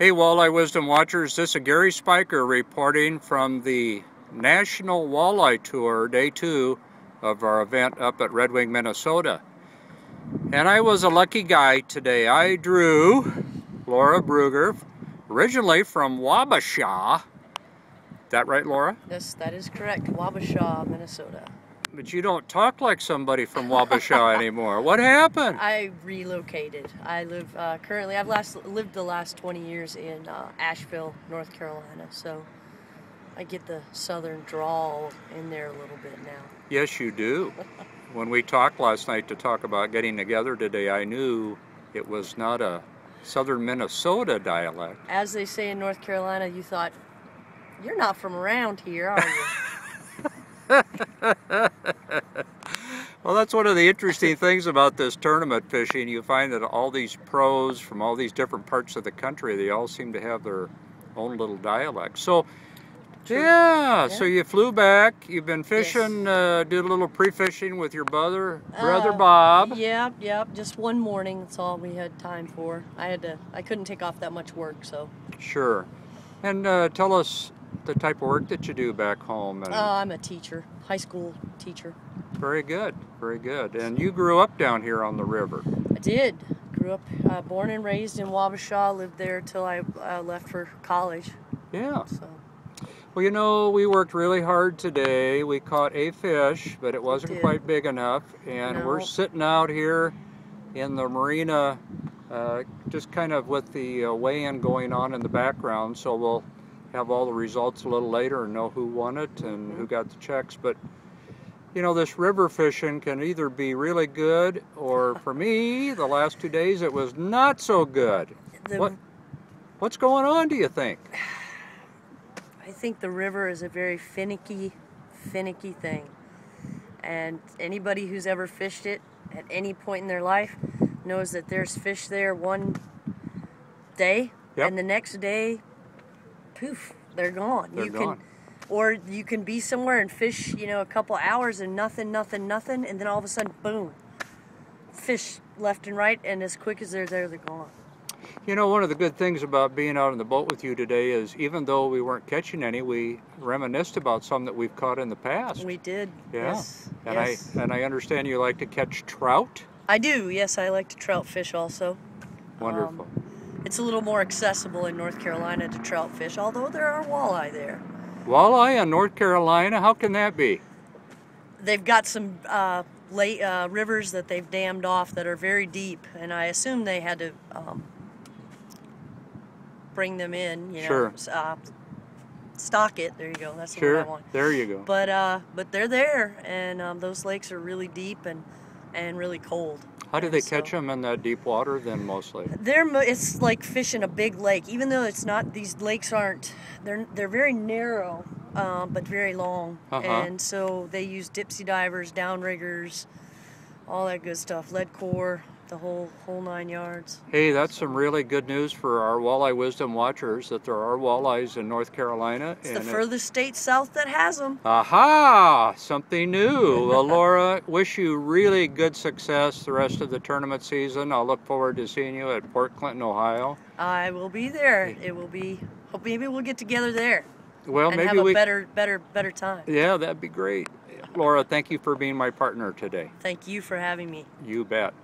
Hey Walleye Wisdom Watchers, this is Gary Spiker reporting from the National Walleye Tour, Day 2 of our event up at Red Wing, Minnesota. And I was a lucky guy today. I drew Laura Bruegger, originally from Wabasha. Is that right, Laura? Yes, that is correct. Wabasha, Minnesota. But you don't talk like somebody from Wabasha anymore. What happened? I relocated. I live currently. I've lived the last 20 years in Asheville, North Carolina. So I get the southern drawl in there a little bit now. Yes, you do. When we talked last night to talk about getting together today, I knew it was not a southern Minnesota dialect. As they say in North Carolina, you thought, you're not from around here, are you? Well, that's one of the interesting things about this tournament fishing. You find that all these pros from all these different parts of the country, they all seem to have their own little dialect. So, yeah, so you flew back, you've been fishing, did a little pre-fishing with your brother Bob. Yep, just one morning, that's all we had time for. I couldn't take off that much work, so. Sure. And tell us the type of work that you do back home. And I'm a teacher, high school teacher. Very good, very good. And you grew up down here on the river. I did. Grew up, born and raised in Wabasha, lived there till I left for college. Yeah. So. Well, you know, we worked really hard today. We caught a fish, but it wasn't quite big enough. And we're sitting out here in the marina, just kind of with the weigh-in going on in the background. So we'll have all the results a little later and know who won it and who got the checks. But you know, this river fishing can either be really good, or for me, the last 2 days, it was not so good. What's going on, do you think? I think the river is a very finicky thing. And anybody who's ever fished it at any point in their life knows that there's fish there one day, and the next day, poof, they're gone. They're gone. Or you can be somewhere and fish, you know, a couple hours and nothing, and then all of a sudden, boom, fish left and right, and as quick as they're there, they're gone. You know, one of the good things about being out on the boat with you today is even though we weren't catching any, we reminisced about some that we've caught in the past. We did, yeah. Yes. And I understand you like to catch trout? I do, yes, I like to trout fish also. Wonderful. It's a little more accessible in North Carolina to trout fish, although there are walleye there. Walleye in North Carolina? How can that be? They've got some rivers that they've dammed off that are very deep, and I assume they had to bring them in, you know, stock it. There you go. That's the word I want. There you go. But they're there, and those lakes are really deep and really cold. How do they catch them in that deep water then mostly? It's like fishing a big lake, even though it's not. These lakes aren't. They're very narrow, but very long, and so they use dipsy divers, downriggers, all that good stuff, lead core, the whole 9 yards. Hey, that's some really good news for our Walleye Wisdom watchers, that there are walleyes in North Carolina. It's the furthest state south that has them. Aha! Something new. Well, Laura, wish you really good success the rest of the tournament season. I'll look forward to seeing you at Port Clinton, Ohio. I will be there. It will be. Hope maybe we'll get together there. Well, and maybe have a better time. Yeah, that'd be great. Laura, thank you for being my partner today. Thank you for having me. You bet.